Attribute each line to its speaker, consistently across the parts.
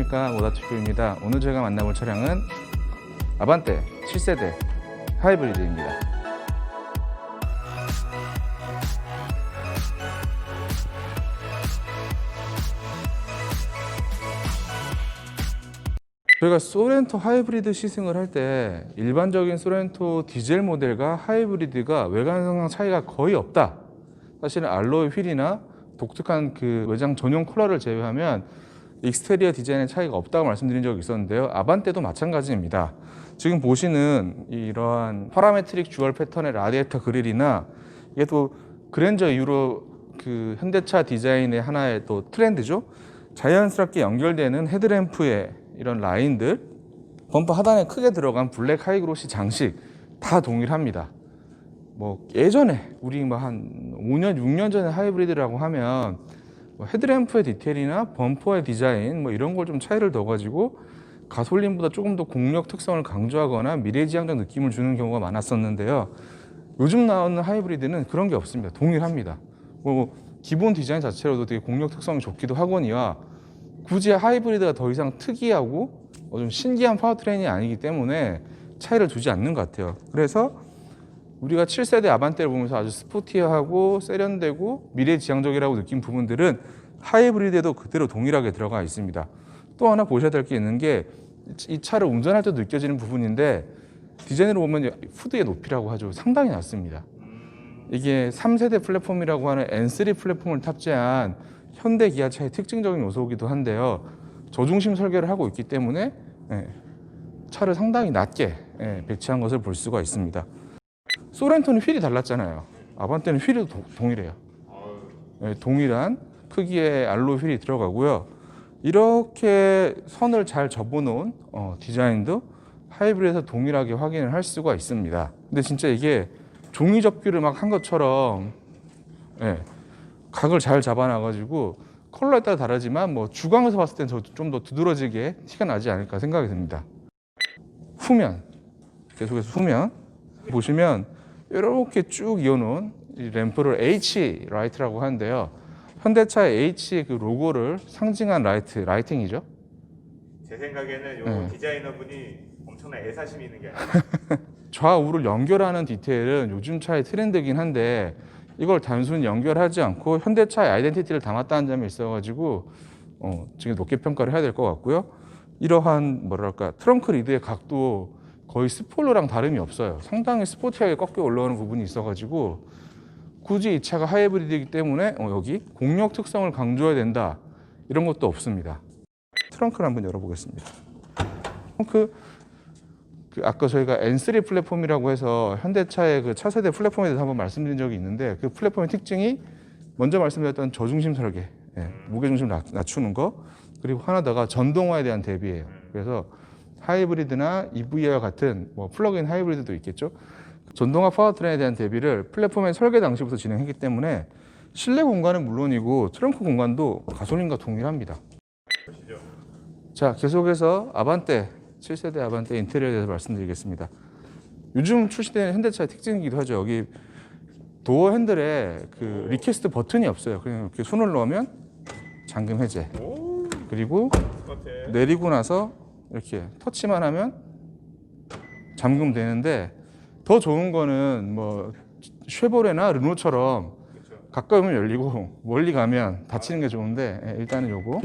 Speaker 1: 안녕하십니까, 모다투표입니다. 오늘 제가 만나볼 차량은 아반떼 7세대 하이브리드입니다. 저희가 소렌토 하이브리드 시승을 할 때 일반적인 소렌토 디젤 모델과 하이브리드가 외관상 차이가 거의 없다. 사실은 알로이 휠이나 독특한 그 외장 전용 컬러를 제외하면 익스테리어 디자인의 차이가 없다고 말씀드린 적이 있었는데요. 아반떼도 마찬가지입니다. 지금 보시는 이러한 파라메트릭 듀얼 패턴의 라디에이터 그릴이나 이게 또 그랜저 이후로 그 현대차 디자인의 하나의 또 트렌드죠. 자연스럽게 연결되는 헤드램프의 이런 라인들, 범퍼 하단에 크게 들어간 블랙 하이그로시 장식 다 동일합니다. 뭐 예전에 우리 뭐 한 5년, 6년 전에 하이브리드라고 하면 뭐 헤드램프의 디테일이나 범퍼의 디자인 뭐 이런 걸 좀 차이를 둬가지고 가솔린보다 조금 더 공력 특성을 강조하거나 미래지향적 느낌을 주는 경우가 많았었는데요. 요즘 나오는 하이브리드는 그런 게 없습니다. 동일합니다. 뭐 기본 디자인 자체로도 되게 공력 특성이 좋기도 하거니와 굳이 하이브리드가 더 이상 특이하고 좀 신기한 파워트레인이 아니기 때문에 차이를 두지 않는 것 같아요. 그래서 우리가 7세대 아반떼를 보면서 아주 스포티하고 세련되고 미래지향적이라고 느낀 부분들은 하이브리드에도 그대로 동일하게 들어가 있습니다. 또 하나 보셔야 될 게 있는 게 이 차를 운전할 때 느껴지는 부분인데 디자인으로 보면 후드의 높이라고 하죠. 상당히 낮습니다. 이게 3세대 플랫폼이라고 하는 N3 플랫폼을 탑재한 현대 기아차의 특징적인 요소이기도 한데요. 저중심 설계를 하고 있기 때문에 차를 상당히 낮게 배치한 것을 볼 수가 있습니다. 소렌토는 휠이 달랐잖아요. 아반떼는 휠이 동일해요. 동일한 크기의 알로이 휠이 들어가고요. 이렇게 선을 잘 접어놓은 디자인도 하이브리드에서 동일하게 확인을 할 수가 있습니다. 근데 진짜 이게 종이 접기를 막 한 것처럼 각을 잘 잡아놔가지고 컬러에 따라 다르지만 뭐 주광에서 봤을 때는 좀 더 두드러지게 티가 나지 않을까 생각이 듭니다. 후면, 계속해서 후면 보시면 이렇게 쭉 이어놓은 이 램프를 H 라이트라고 하는데요. 현대차의 H 그 로고를 상징한 라이팅이죠.
Speaker 2: 제 생각에는 요 디자이너분이 엄청난 애사심이 있는 게 아니에요.
Speaker 1: 좌우를 연결하는 디테일은 요즘 차의 트렌드긴 한데 이걸 단순히 연결하지 않고 현대차의 아이덴티티를 담았다는 점이 있어가지고 지금 높게 평가를 해야 될 것 같고요. 이러한 뭐랄까 트렁크 리드의 각도 거의 스포일러랑 다름이 없어요. 상당히 스포티하게 꺾여 올라오는 부분이 있어가지고 굳이 이 차가 하이브리드이기 때문에 여기 공력 특성을 강조해야 된다 이런 것도 없습니다. 트렁크를 한번 열어보겠습니다. 트렁크 아까 저희가 N3 플랫폼이라고 해서 현대차의 그 차세대 플랫폼에 대해서 한번 말씀드린 적이 있는데 그 플랫폼의 특징이 먼저 말씀드렸던 저중심 설계, 무게중심을 낮추는 거, 그리고 하나다가 전동화에 대한 대비예요. 그래서 하이브리드나 EV와 같은 뭐 플러그인 하이브리드도 있겠죠. 전동화 파워트레인에 대한 대비를 플랫폼의 설계 당시부터 진행했기 때문에 실내 공간은 물론이고 트렁크 공간도 가솔린과 동일합니다. 자, 계속해서 아반떼 7세대 아반떼 인테리어에 대해서 말씀드리겠습니다. 요즘 출시되는 현대차의 특징이기도 하죠. 여기 도어 핸들에 그 리퀘스트 버튼이 없어요. 그냥 이렇게 손을 넣으면 잠금 해제. 그리고 내리고 나서 이렇게 터치만 하면 잠금되는데 더 좋은 거는 뭐 쉐보레나 르노처럼 가까이 오면 열리고 멀리 가면 닫히는 게 좋은데 일단은 요거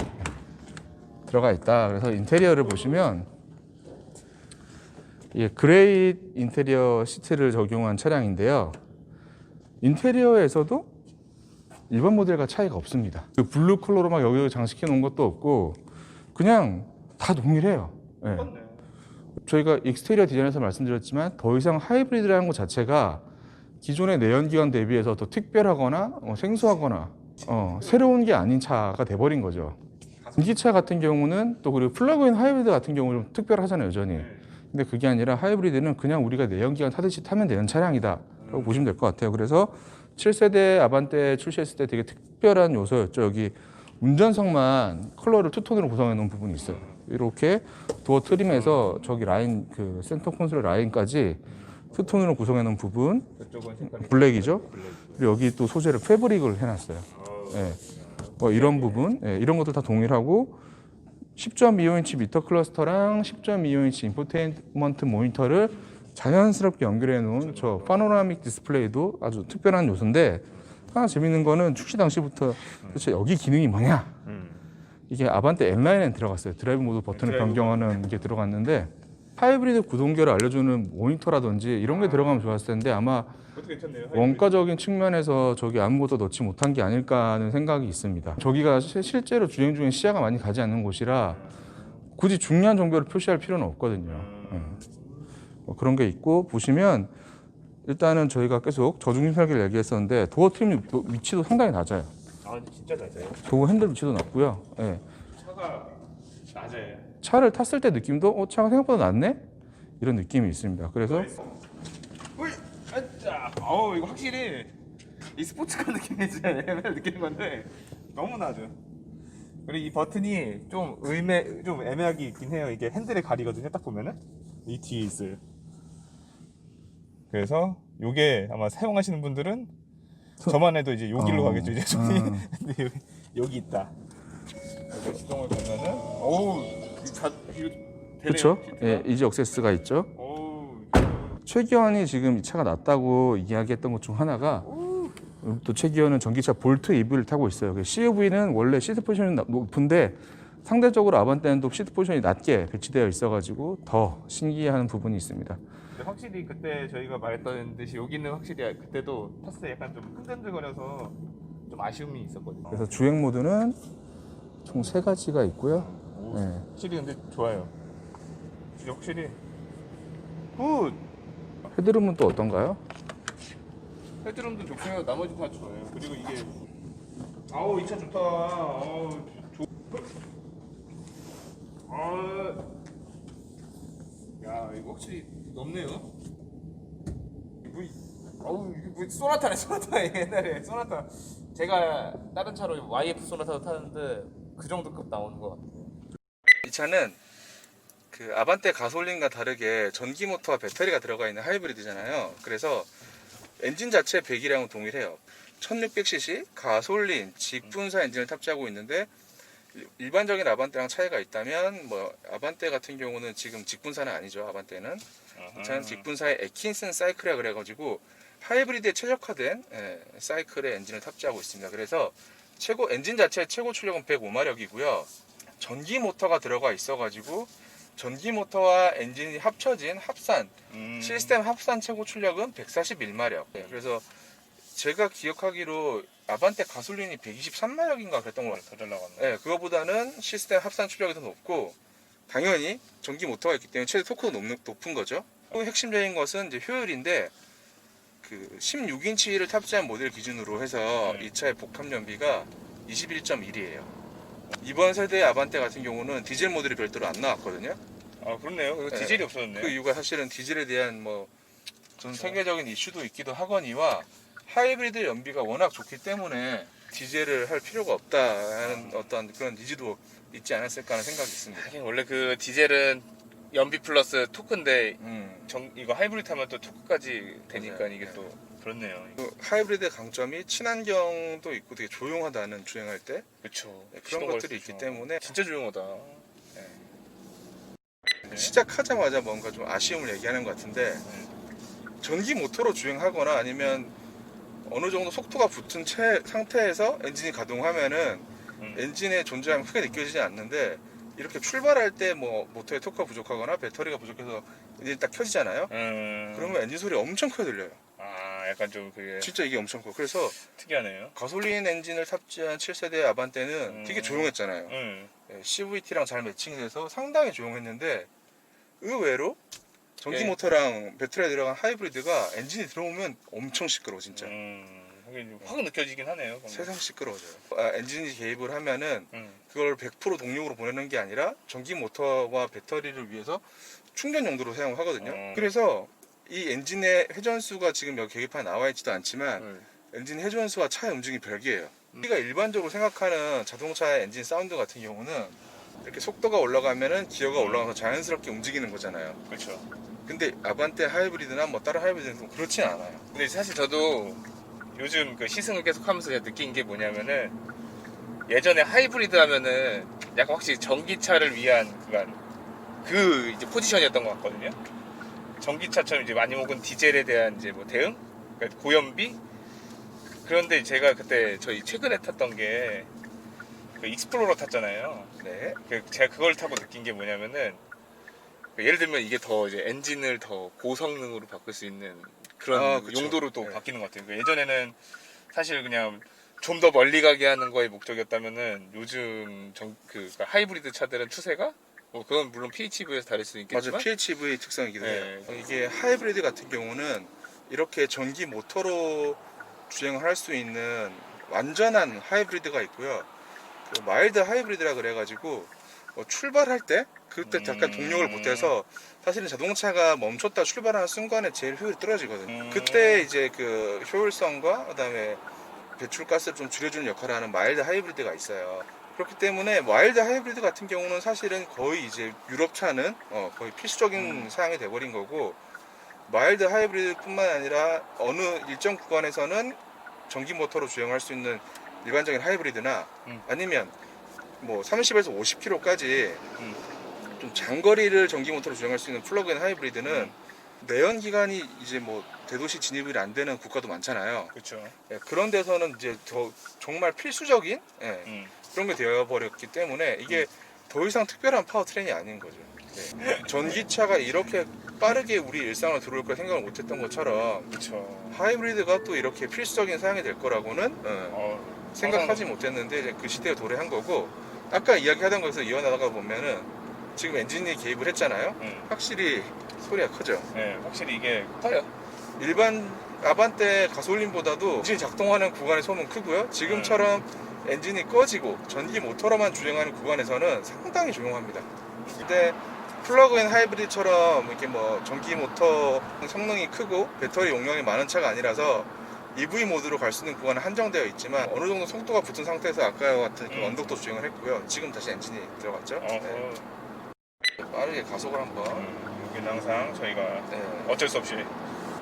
Speaker 1: 들어가 있다. 그래서 인테리어를 보시면 그레이 인테리어 시트를 적용한 차량인데요. 인테리어에서도 일반 모델과 차이가 없습니다. 그 블루 컬러로 막 여기 장식해 놓은 것도 없고 그냥 다 동일해요. 저희가 익스테리어 디자인에서 말씀드렸지만 더 이상 하이브리드라는 것 자체가 기존의 내연기관 대비해서 더 특별하거나 생소하거나 새로운 게 아닌 차가 돼버린 거죠. 전기차 같은 경우는 또 그리고 플러그인 하이브리드 같은 경우는 좀 특별하잖아요, 여전히. 근데 그게 아니라 하이브리드는 그냥 우리가 내연기관 타듯이 타면 되는 차량이다 라고 보시면 될 것 같아요. 그래서 7세대 아반떼 출시했을 때 되게 특별한 요소였죠. 여기 운전석만 컬러를 투톤으로 구성해 놓은 부분이 있어요. 이렇게 도어 트림에서 저기 라인 그 센터 콘솔 라인까지 투톤으로 구성해 놓은 부분 블랙이죠. 그리고 여기 또 소재를 패브릭을 해놨어요. 뭐 이런 부분, 이런 것들 다 동일하고 10.25인치 미터 클러스터랑 10.25인치 인포테인먼트 모니터를 자연스럽게 연결해 놓은 저 파노라믹 디스플레이도 아주 특별한 요소인데, 하나 재밌는 거는 출시 당시부터 도대체 여기 기능이 뭐냐, 이게 아반떼 N라인에 들어갔어요. 드라이브 모드 버튼을 변경하는 게 들어갔는데, 하이브리드 구동계를 알려주는 모니터라든지 이런 게 들어가면 좋았을 텐데, 아마
Speaker 2: 그것도 괜찮네요.
Speaker 1: 원가적인 측면에서 저기 아무것도 넣지 못한 게 아닐까 하는 생각이 있습니다. 저기가 실제로 주행 중에 시야가 많이 가지 않는 곳이라 굳이 중요한 정보를 표시할 필요는 없거든요. 뭐 그런 게 있고, 보시면 일단은 저희가 계속 저중심 설계를 얘기했었는데, 도어 트림 위치도 상당히 낮아요.
Speaker 2: 아 근데 진짜 낮아요.
Speaker 1: 도어 핸들 위치도 낮고요. 예.
Speaker 2: 차가 낮아요.
Speaker 1: 차를 탔을 때 느낌도 차가 생각보다 낮네? 이런 느낌이 있습니다. 그래서
Speaker 2: 으이! 아짜! 어우 이거 확실히 이 스포츠카 느낌이 진짜 맨날 느끼는 건데 너무 낮아. 그리고 이 버튼이 좀 애매하게 있긴 해요. 이게 핸들에 가리거든요. 딱 보면은 이 뒤에 있어요. 그래서 요게 아마 사용하시는 분들은 저만 해도 이제 요 길로 가겠죠. 이제 손이. 근데 여기 있다. 여기 시동을 걸면은 어우 이거 되네요.
Speaker 1: 그렇죠.
Speaker 2: 시트가.
Speaker 1: 예, 이지 억세스가 있죠.
Speaker 2: 어우
Speaker 1: 최기원이 지금 이 차가 낫다고 이야기했던 것 중 하나가, 또 최기원은 전기차 볼트 EV를 타고 있어요. CUV는 원래 시트 포지션이 높은데 상대적으로 아반떼는 또 시트 포지션이 낮게 배치되어 있어가지고 더 신기해하는 부분이 있습니다.
Speaker 2: 근데 확실히 그때 저희가 말했던 듯이 여기는 확실히 그때도 탔을 때 약간 좀 흔들흔들거려서 좀 아쉬움이 있었거든요.
Speaker 1: 그래서 주행 모드는 총 3가지가 있고요.
Speaker 2: 오,
Speaker 1: 네.
Speaker 2: 확실히 근데 좋아요. 진짜 확실히 굿!
Speaker 1: 헤드룸은 또 어떤가요?
Speaker 2: 헤드룸도 좋고요. 나머지 다 좋아요. 그리고 이게 아우 이 차 좋다. 아우 야 이거 확실히 넓네요. 아우 이게 뭐 소나타네 소나타. 옛날에 소나타 제가 다른 차로 YF 소나타도 타는데 그 정도급 나오는 것 같아요.
Speaker 1: 이 차는 그 아반떼 가솔린과 다르게 전기 모터와 배터리가 들어가 있는 하이브리드잖아요. 그래서 엔진 자체 배기량은 동일해요. 1600cc 가솔린 직분사 엔진을 탑재하고 있는데, 일반적인 아반떼랑 차이가 있다면, 뭐 아반떼 같은 경우는 지금 직분사는 아니죠. 아반떼는 이 차는 직분사의 에킨슨 사이클이라 그래가지고 하이브리드에 최적화된 사이클의 엔진을 탑재하고 있습니다. 그래서 엔진 자체 최고 출력은 105마력이고요. 전기 모터가 들어가 있어가지고 전기 모터와 엔진이 합쳐진 합산 시스템 합산 최고 출력은 141마력. 그래서 제가 기억하기로 아반떼 가솔린이 123마력인가 그랬던 것 같아요.
Speaker 2: 더 잘 나갔네.
Speaker 1: 네, 그거보다는 시스템 합산 출력이 더 높고, 당연히 전기 모터가 있기 때문에 최대 토크도 높은 거죠. 또 핵심적인 것은 이제 효율인데, 그 16인치를 탑재한 모델 기준으로 해서 이 차의 복합 연비가 21.1이에요. 이번 세대 아반떼 같은 경우는 디젤 모델이 별도로 안 나왔거든요.
Speaker 2: 아 그렇네요. 이거
Speaker 1: 네.
Speaker 2: 디젤이 없어졌네.
Speaker 1: 그 이유가 사실은 디젤에 대한 전 세계적인 이슈도 있기도 하거니와 하이브리드 연비가 워낙 좋기 때문에 디젤을 할 필요가 없다는 어떤 그런 니즈도 있지 않았을까 하는 생각이 있습니다.
Speaker 2: 하긴 원래 그 디젤은 연비 플러스 토크인데
Speaker 1: 음.
Speaker 2: 이거 하이브리드 하면 또 토크까지 되니까
Speaker 1: 맞아요.
Speaker 2: 이게 또 그렇네요.
Speaker 1: 그 하이브리드의 강점이 친환경도 있고 되게 조용하다는, 주행할 때
Speaker 2: 그렇죠.
Speaker 1: 그런 것들이 있기 때문에
Speaker 2: 진짜 조용하다.
Speaker 1: 시작하자마자 뭔가 좀 아쉬움을 얘기하는 것 같은데, 전기 모터로 주행하거나 아니면 어느 정도 속도가 붙은 상태에서 엔진이 가동하면은 엔진의 존재감이 크게 느껴지지 않는데, 이렇게 출발할 때 뭐 모터의 토크가 부족하거나 배터리가 부족해서 엔진이 딱 켜지잖아요. 그러면 엔진 소리 엄청 크게 들려요.
Speaker 2: 아 약간 좀 그게
Speaker 1: 진짜 이게 엄청 커. 그래서
Speaker 2: 특이하네요.
Speaker 1: 가솔린 엔진을 탑재한 7세대 아반떼는 되게 조용했잖아요. CVT랑 잘 매칭돼서 상당히 조용했는데, 의외로 전기
Speaker 2: 예.
Speaker 1: 모터랑 배터리에 들어간 하이브리드가 엔진이 들어오면 엄청 시끄러워 진짜.
Speaker 2: 하긴 확 느껴지긴 하네요. 방금.
Speaker 1: 세상 시끄러워져요. 엔진이 개입을 하면은 그걸 100% 동력으로 보내는 게 아니라 전기 모터와 배터리를 위해서 충전 용도로 사용을 하거든요. 그래서 이 엔진의 회전수가 지금 여기 계기판에 나와 있지도 않지만 엔진 회전수와 차의 움직임이 별개예요. 우리가 일반적으로 생각하는 자동차의 엔진 사운드 같은 경우는 이렇게 속도가 올라가면은 기어가 올라가서 자연스럽게 움직이는 거잖아요.
Speaker 2: 그렇죠.
Speaker 1: 근데 아반떼 하이브리드나 뭐 다른 하이브리드는 그렇진 않아요.
Speaker 2: 근데 사실 저도 요즘 그 시승을 계속 하면서 제가 느낀 게 뭐냐면은 예전에 하이브리드 하면은 약간 확실히 전기차를 위한 그 이제 포지션이었던 것 같거든요. 전기차처럼 이제 많이 먹은 디젤에 대한 이제 뭐 대응, 그러니까 고연비. 그런데 제가 그때 저희 최근에 탔던 게 그 익스플로러 탔잖아요.
Speaker 1: 네.
Speaker 2: 제가 그걸 타고 느낀 게 뭐냐면은 예를 들면 이게 더 이제 엔진을 더 고성능으로 바꿀 수 있는 그런
Speaker 1: 그쵸.
Speaker 2: 용도로 또
Speaker 1: 네.
Speaker 2: 바뀌는 것 같아요. 예전에는 사실 그냥 좀 더 멀리 가게 하는 거에 목적이었다면은 요즘 그러니까 하이브리드 차들은 추세가 뭐 그건 물론 PHEV에서 다를 수 있겠지만
Speaker 1: 맞아, PHEV 특성이기도 해요.
Speaker 2: 네.
Speaker 1: 이게 하이브리드 같은 경우는 이렇게 전기 모터로 주행을 할 수 있는 완전한 하이브리드가 있고요. 그 마일드 하이브리드라 그래가지고 뭐 출발할 때 그때 약간 동력을 못해서 사실은 자동차가 멈췄다 출발하는 순간에 제일 효율이 떨어지거든요. 그때 이제 그 효율성과 그다음에 배출가스를 좀 줄여주는 역할을 하는 마일드 하이브리드가 있어요. 그렇기 때문에 마일드 하이브리드 같은 경우는 사실은 거의 이제 유럽차는 거의 필수적인 사양이 돼버린 거고, 마일드 하이브리드뿐만 아니라 어느 일정 구간에서는 전기 모터로 주행할 수 있는 일반적인 하이브리드나 아니면 뭐 30에서 50km까지 좀 장거리를 전기 모터로 주행할 수 있는 플러그인 하이브리드는 내연 기관이 이제 뭐 대도시 진입이 안 되는 국가도 많잖아요.
Speaker 2: 그렇죠.
Speaker 1: 예, 그런 데서는 이제 정말 필수적인 그런 게 되어버렸기 때문에 이게 더 이상 특별한 파워트레인이 아닌 거죠. 네. 전기차가 이렇게 빠르게 우리 일상으로 들어올 걸 생각을 못했던 것처럼
Speaker 2: 그렇죠.
Speaker 1: 하이브리드가 또 이렇게 필수적인 사양이 될 거라고는 생각하지 못했는데 이제 그 시대에 도래한 거고, 아까 이야기하던 거에서 이어나가다 보면은 지금 엔진이 개입을 했잖아요. 확실히 소리가 크죠.
Speaker 2: 네, 확실히 이게 커요.
Speaker 1: 일반 아반떼 가솔린보다도 엔진이 작동하는 구간의 소음은 크고요. 지금처럼 엔진이 꺼지고 전기 모터로만 주행하는 구간에서는 상당히 조용합니다. 근데 플러그인 하이브리드처럼 이렇게 뭐 전기 모터 성능이 크고 배터리 용량이 많은 차가 아니라서 EV 모드로 갈 수 있는 구간은 한정되어 있지만 어느 정도 속도가 붙은 상태에서 아까와 같은 그 언덕도 주행을 했고요. 지금 다시 엔진이 들어갔죠. 네. 빠르게 가속을 한번.
Speaker 2: 여기는 항상 저희가
Speaker 1: 네.
Speaker 2: 어쩔 수 없이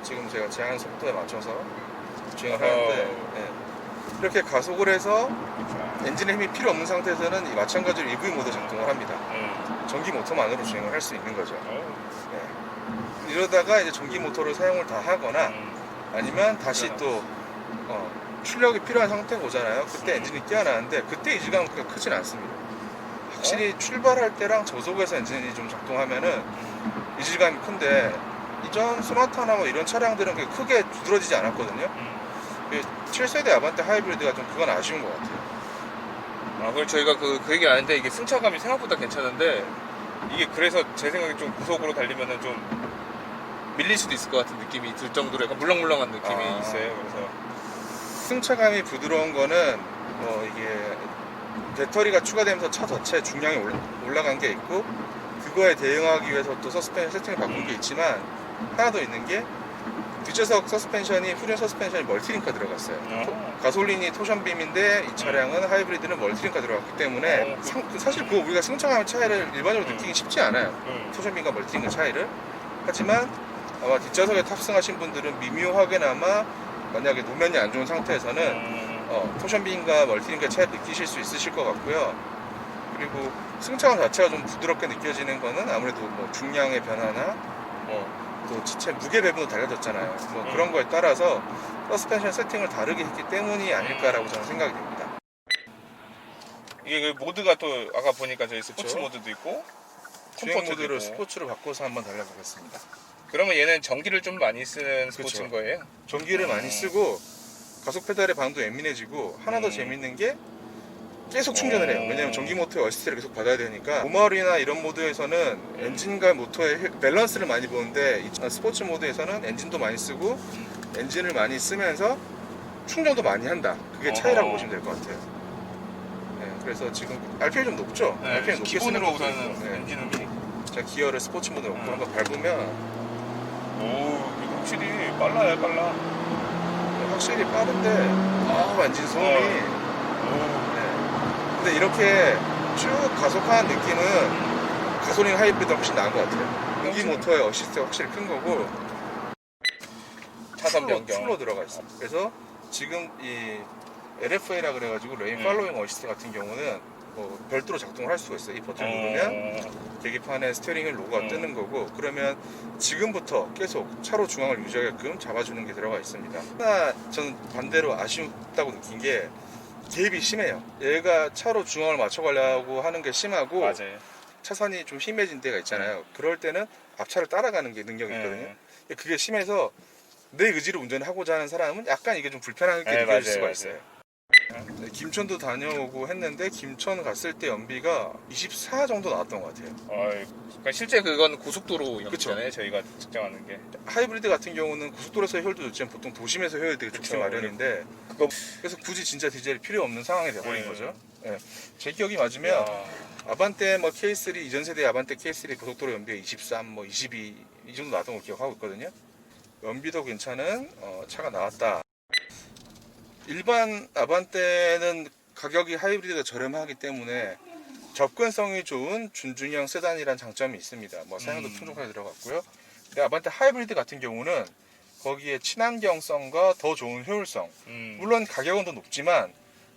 Speaker 1: 지금 제가 제한 속도에 맞춰서 주행을 하는데 네. 이렇게 가속을 해서 엔진에 힘이 필요 없는 상태에서는 마찬가지로 EV 모드 작동을 합니다. 전기 모터만으로 주행을 할 수 있는 거죠. 네. 이러다가 이제 전기 모터를 사용을 다 하거나 아니면 다시 또 출력이 필요한 상태가 오잖아요. 그때 엔진이 깨어나는데 그때 이질감은 그렇게 크진 않습니다. 확실히 출발할 때랑 저속에서 엔진이 좀 작동하면은 이질감이 큰데 이전 소나타나 뭐 이런 차량들은 크게 두드러지지 않았거든요. 7세대 아반떼 하이브리드가 좀 그건 아쉬운 것 같아요.
Speaker 2: 그걸 저희가 그 얘기 안 했는데 이게 승차감이 생각보다 괜찮은데 이게 그래서 제 생각에 좀 구속으로 달리면은 좀 밀릴 수도 있을 것 같은 느낌이 들 정도로 약간 물렁물렁한 느낌이 있어요. 그래서
Speaker 1: 승차감이 부드러운 거는 뭐 이게 배터리가 추가되면서 차 자체 중량이 올라간 게 있고, 그거에 대응하기 위해서 또 서스펜션 세팅을 바꾼 게 있지만 하나 더 있는 게 뒷좌석 서스펜션이 후륜 서스펜션이 멀티링크가 들어갔어요. 가솔린이 토션빔인데 이 차량은 하이브리드는 멀티링크가 들어갔기 때문에 사실 그거 우리가 승차감의 차이를 일반적으로 느끼기 쉽지 않아요. 토션빔과 멀티링크 차이를. 하지만 아마 뒷좌석에 탑승하신 분들은 미묘하게나마 만약에 노면이 안 좋은 상태에서는 토션빔과 멀티링크의 차이를 느끼실 수 있으실 것 같고요. 그리고 승차감 자체가 좀 부드럽게 느껴지는 거는 아무래도 뭐 중량의 변화나 또 지체 무게 배분도 달라졌잖아요. 뭐 그런 거에 따라서 서스펜션 세팅을 다르게 했기 때문이 아닐까라고 저는 생각이 됩니다.
Speaker 2: 이게 그 모드가 또 아까 보니까 저희 스포츠
Speaker 1: 그쵸?
Speaker 2: 모드도 있고
Speaker 1: 주행
Speaker 2: 컴포트도
Speaker 1: 모드를
Speaker 2: 있고.
Speaker 1: 스포츠로 바꿔서 한번 달려보겠습니다.
Speaker 2: 그러면 얘는 전기를 좀 많이 쓰는 스포츠인
Speaker 1: 그쵸.
Speaker 2: 거예요?
Speaker 1: 전기를 많이 쓰고 가속 페달의 반응도 예민해지고, 하나 더 재밌는 게 계속 충전을 해요. 왜냐면 전기 모터의 어시스트를 계속 받아야 되니까. 노멀이나 이런 모드에서는 엔진과 모터의 밸런스를 많이 보는데 이 스포츠 모드에서는 엔진도 많이 쓰고 엔진을 많이 쓰면서 충전도 많이 한다. 그게 차이라고 보시면 될 것 같아요. 네, 그래서 지금 RPM 좀 높죠?
Speaker 2: 네,
Speaker 1: RPM 높게
Speaker 2: 기본으로
Speaker 1: 쓰는
Speaker 2: 우선은
Speaker 1: 것도 있고. 네.
Speaker 2: 엔진음이
Speaker 1: 제가 기어를 스포츠 모드 놓고 한번 밟으면
Speaker 2: 이거 확실히 빨라요, 빨라.
Speaker 1: 확실히 빠른데 엔진 소음이 근데 이렇게 쭉 가속하는 느낌은 가솔린 하이브리드가 훨씬 나은 것 같아요. 전기 모터의 어시스트가 확실히 큰 거고
Speaker 2: 차선 변경.
Speaker 1: 풀로 들어가 있어요. 그래서 지금 이 LFA라 그래가지고 레인 팔로잉 어시스트 같은 경우는 뭐 별도로 작동을 할 수가 있어요. 이 버튼을 누르면 계기판에 스티어링 로고가 뜨는 거고, 그러면 지금부터 계속 차로 중앙을 유지하게끔 잡아주는 게 들어가 있습니다. 하나 저는 반대로 아쉽다고 느낀 게 개입이 심해요. 얘가 차로 중앙을 맞춰가려고 하는 게 심하고,
Speaker 2: 맞아요.
Speaker 1: 차선이 좀 심해진 때가 있잖아요. 그럴 때는 앞차를 따라가는 게 능력이 있거든요. 그게 심해서 내 의지로 운전을 하고자 하는 사람은 약간 이게 좀 불편하게 느껴질
Speaker 2: 맞아요,
Speaker 1: 수가
Speaker 2: 맞아요.
Speaker 1: 있어요. 네, 김천도 다녀오고 했는데 김천 갔을 때 연비가 24 정도 나왔던 것 같아요.
Speaker 2: 그러니까 실제 그건 고속도로 연비잖아요. 저희가 측정하는 게.
Speaker 1: 하이브리드 같은 경우는 고속도로에서 효율도 좋지만 보통 도심에서 효율이 되게 좋기
Speaker 2: 그쵸.
Speaker 1: 마련인데,
Speaker 2: 그거
Speaker 1: 그래서 굳이 진짜 디젤이 필요 없는 상황이 돼버린
Speaker 2: 네.
Speaker 1: 거죠. 예. 제 기억이 맞으면 아반떼 뭐 K3 이전 세대 아반떼 K3 고속도로 연비가 23, 뭐 22 이 정도 나왔던 걸 기억하고 있거든요. 연비도 괜찮은 차가 나왔다. 일반 아반떼는 가격이 하이브리드가 저렴하기 때문에 접근성이 좋은 준중형 세단이라는 장점이 있습니다. 뭐 사양도 풍족하게 들어갔고요. 근데 아반떼 하이브리드 같은 경우는 거기에 친환경성과 더 좋은 효율성, 물론 가격은 더 높지만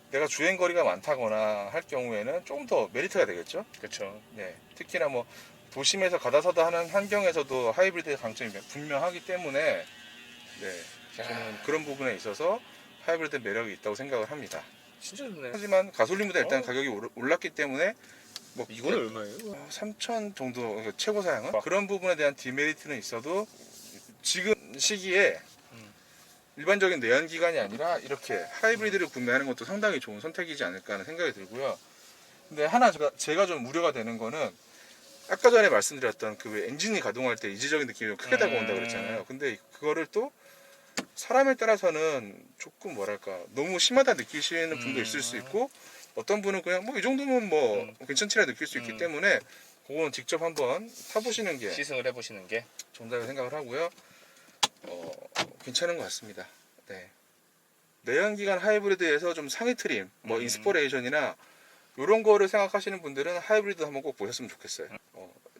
Speaker 1: 내가 주행 거리가 많다거나 할 경우에는 조금 더 메리트가 되겠죠.
Speaker 2: 그렇죠.
Speaker 1: 네, 특히나 뭐 도심에서 가다서다 하는 환경에서도 하이브리드의 강점이 분명하기 때문에, 네, 저는 그런 부분에 있어서 하이브리드 매력이 있다고 생각을 합니다.
Speaker 2: 진짜 좋네.
Speaker 1: 하지만 가솔린보다 일단 가격이 올랐기 때문에 뭐
Speaker 2: 이거는 얼마예요?
Speaker 1: 3,000 정도 그러니까 최고 사양은 그런 부분에 대한 디메리트는 있어도 지금 시기에 일반적인 내연기관이 아니라 이렇게 하이브리드를 구매하는 것도 상당히 좋은 선택이지 않을까 하는 생각이 들고요. 근데 하나 제가 좀 우려가 되는 거는 아까 전에 말씀드렸던 그 왜 엔진이 가동할 때 이지적인 느낌이 좀 크게 다가온다고 그랬잖아요. 근데 그거를 또 사람에 따라서는 조금 뭐랄까 너무 심하다 느끼시는 분도 있을 수 있고, 어떤 분은 그냥 뭐 이 정도면 뭐 괜찮지라 느낄 수 있기 때문에 그거는 직접 한번 타보시는 게
Speaker 2: 시승을 해보시는 게.
Speaker 1: 좋다고 생각을 하고요. 괜찮은 것 같습니다. 네. 내연기관 하이브리드에서 좀 상위 트림, 뭐 인스포레이션이나 이런 거를 생각하시는 분들은 하이브리드 한번 꼭 보셨으면 좋겠어요.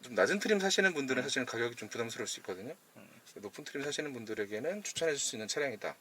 Speaker 1: 좀 낮은 트림 사시는 분들은 사실은 가격이 좀 부담스러울 수 있거든요. 높은 트림 사시는 분들에게는 추천해 줄 수 있는 차량이다.